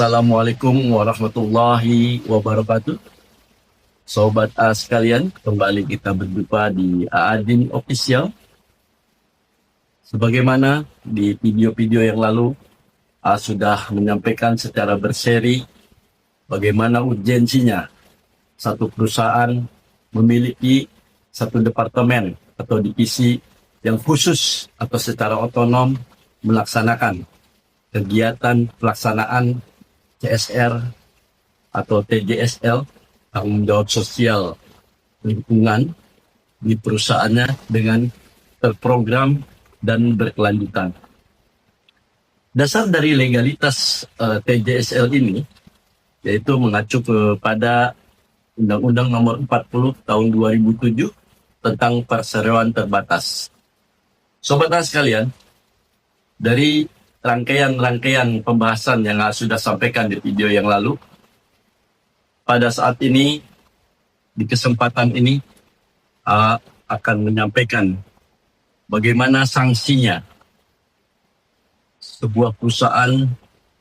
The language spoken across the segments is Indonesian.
Assalamualaikum warahmatullahi wabarakatuh. Sobat A sekalian, kembali kita berjumpa di Aadin Official. Sebagaimana di video-video yang lalu, A sudah menyampaikan secara berseri bagaimana urgensinya satu perusahaan memiliki satu departemen atau divisi yang khusus atau secara otonom melaksanakan kegiatan pelaksanaan CSR atau TJSL, tanggung jawab sosial lingkungan di perusahaannya dengan terprogram dan berkelanjutan. Dasar dari legalitas TJSL ini yaitu mengacu kepada Undang-Undang Nomor 40 Tahun 2007 tentang perseroan terbatas. Sobat sekalian, dari rangkaian pembahasan yang sudah sampaikan di video yang lalu, pada saat ini, di kesempatan ini, akan menyampaikan bagaimana sanksinya sebuah perusahaan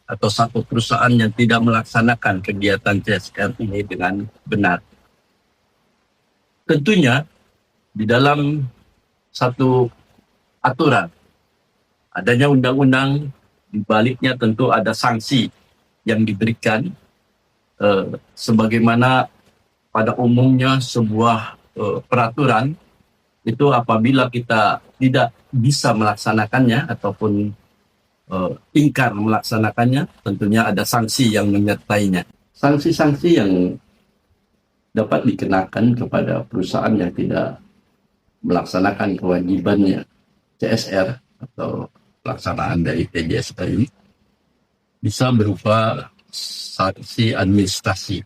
atau satu perusahaan yang tidak melaksanakan kegiatan CSR ini dengan benar. Tentunya, di dalam satu aturan, adanya undang-undang, di baliknya tentu ada sanksi yang diberikan sebagaimana pada umumnya sebuah peraturan itu apabila kita tidak bisa melaksanakannya ataupun ingkar melaksanakannya, tentunya ada sanksi yang menyertainya. Sanksi-sanksi yang dapat dikenakan kepada perusahaan yang tidak melaksanakan kewajibannya CSR atau pelaksanaan dari TJSL ini bisa berupa sanksi administrasi.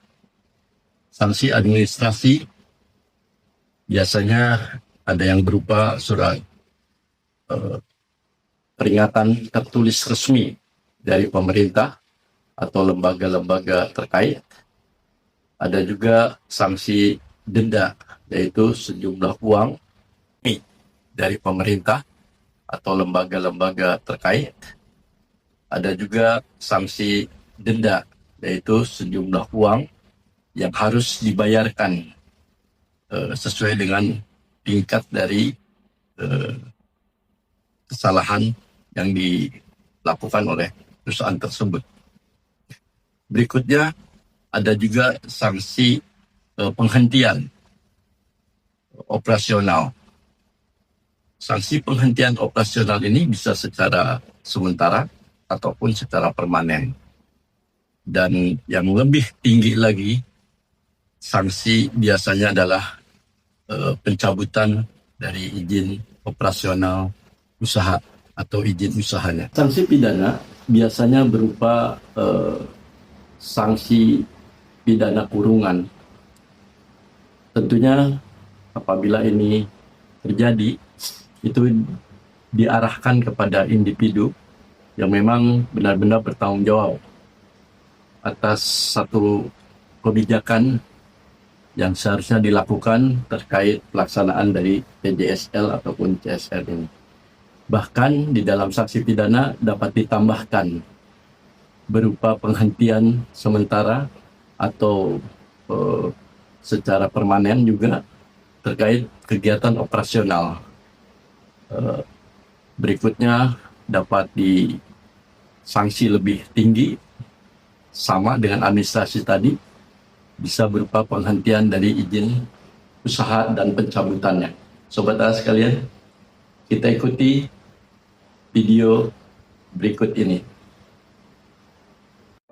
Sanksi administrasi biasanya ada yang berupa surat peringatan tertulis resmi dari pemerintah atau lembaga-lembaga terkait. Ada juga sanksi denda, yaitu sejumlah uang dari pemerintah atau lembaga-lembaga terkait. Ada juga sanksi denda, yaitu sejumlah uang yang harus dibayarkan sesuai dengan tingkat dari kesalahan yang dilakukan oleh perusahaan tersebut. Berikutnya ada juga sanksi penghentian operasional. Sanksi penghentian operasional ini bisa secara sementara ataupun secara permanen. Dan yang lebih tinggi lagi, sanksi biasanya adalah pencabutan dari izin operasional usaha atau izin usahanya. Sanksi pidana biasanya berupa sanksi pidana kurungan. Tentunya apabila ini terjadi, itu diarahkan kepada individu yang memang benar-benar bertanggung jawab atas satu kebijakan yang seharusnya dilakukan terkait pelaksanaan dari TJSL ataupun CSR ini. Bahkan di dalam sanksi pidana dapat ditambahkan berupa penghentian sementara atau secara permanen juga terkait kegiatan operasional. Berikutnya dapat disanksi lebih tinggi sama dengan administrasi tadi, bisa berupa penghentian dari izin usaha dan pencabutannya. Sobat sekalian, kita ikuti video berikut ini.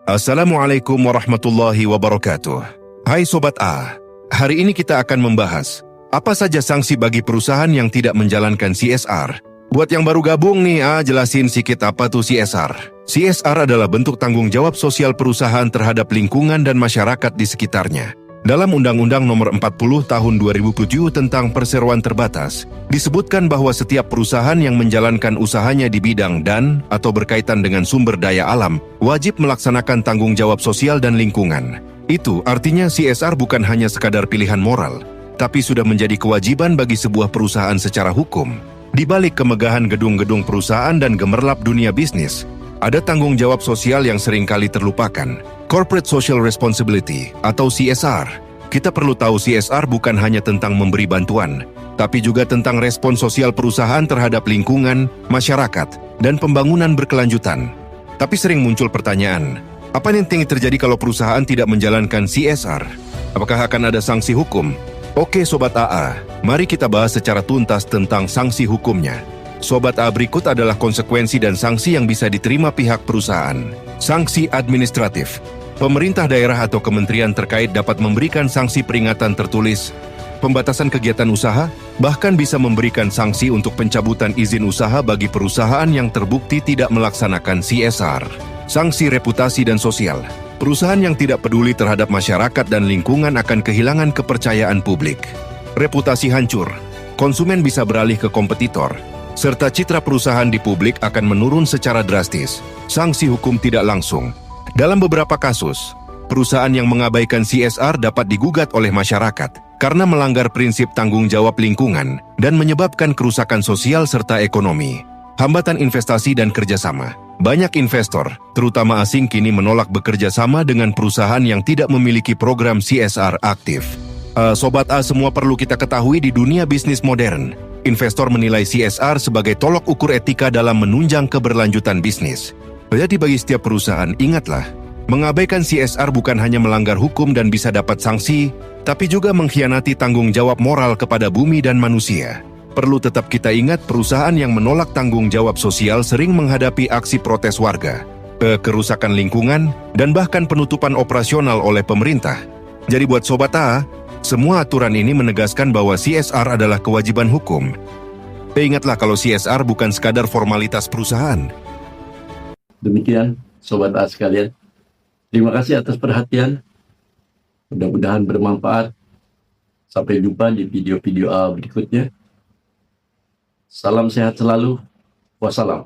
Assalamualaikum warahmatullahi wabarakatuh. Hai Sobat A, hari ini kita akan membahas apa saja sanksi bagi perusahaan yang tidak menjalankan CSR. Buat yang baru gabung nih, jelasin sedikit apa tuh CSR. CSR adalah bentuk tanggung jawab sosial perusahaan terhadap lingkungan dan masyarakat di sekitarnya. Dalam Undang-Undang Nomor 40 Tahun 2007 tentang perseroan terbatas, disebutkan bahwa setiap perusahaan yang menjalankan usahanya di bidang dan atau berkaitan dengan sumber daya alam wajib melaksanakan tanggung jawab sosial dan lingkungan. Itu artinya CSR bukan hanya sekadar pilihan moral, tapi sudah menjadi kewajiban bagi sebuah perusahaan secara hukum. Di balik kemegahan gedung-gedung perusahaan dan gemerlap dunia bisnis, ada tanggung jawab sosial yang seringkali terlupakan, Corporate Social Responsibility atau CSR. Kita perlu tahu CSR bukan hanya tentang memberi bantuan, tapi juga tentang respon sosial perusahaan terhadap lingkungan, masyarakat, dan pembangunan berkelanjutan. Tapi sering muncul pertanyaan, apa yang terjadi kalau perusahaan tidak menjalankan CSR? Apakah akan ada sanksi hukum? Oke Sobat AA, mari kita bahas secara tuntas tentang sanksi hukumnya. Sobat A, berikut adalah konsekuensi dan sanksi yang bisa diterima pihak perusahaan. Sanksi administratif. Pemerintah daerah atau kementerian terkait dapat memberikan sanksi peringatan tertulis, pembatasan kegiatan usaha, bahkan bisa memberikan sanksi untuk pencabutan izin usaha bagi perusahaan yang terbukti tidak melaksanakan CSR. Sanksi reputasi dan sosial. Perusahaan yang tidak peduli terhadap masyarakat dan lingkungan akan kehilangan kepercayaan publik. Reputasi hancur. Konsumen bisa beralih ke kompetitor, serta citra perusahaan di publik akan menurun secara drastis. Sanksi hukum tidak langsung. Dalam beberapa kasus, perusahaan yang mengabaikan CSR dapat digugat oleh masyarakat karena melanggar prinsip tanggung jawab lingkungan dan menyebabkan kerusakan sosial serta ekonomi. Hambatan investasi dan kerjasama. Banyak investor, terutama asing, kini menolak bekerja sama dengan perusahaan yang tidak memiliki program CSR aktif. Sobat A, semua perlu kita ketahui di dunia bisnis modern. Investor menilai CSR sebagai tolok ukur etika dalam menunjang keberlanjutan bisnis. Jadi bagi setiap perusahaan, ingatlah, mengabaikan CSR bukan hanya melanggar hukum dan bisa dapat sanksi, tapi juga mengkhianati tanggung jawab moral kepada bumi dan manusia. Perlu tetap kita ingat, perusahaan yang menolak tanggung jawab sosial sering menghadapi aksi protes warga, kerusakan lingkungan, dan bahkan penutupan operasional oleh pemerintah. Jadi buat Sobat A, semua aturan ini menegaskan bahwa CSR adalah kewajiban hukum. Ingatlah kalau CSR bukan sekadar formalitas perusahaan. Demikian Sobat A sekalian. Terima kasih atas perhatian. Mudah-mudahan bermanfaat. Sampai jumpa di video-video A berikutnya. Salam sehat selalu. Wassalam.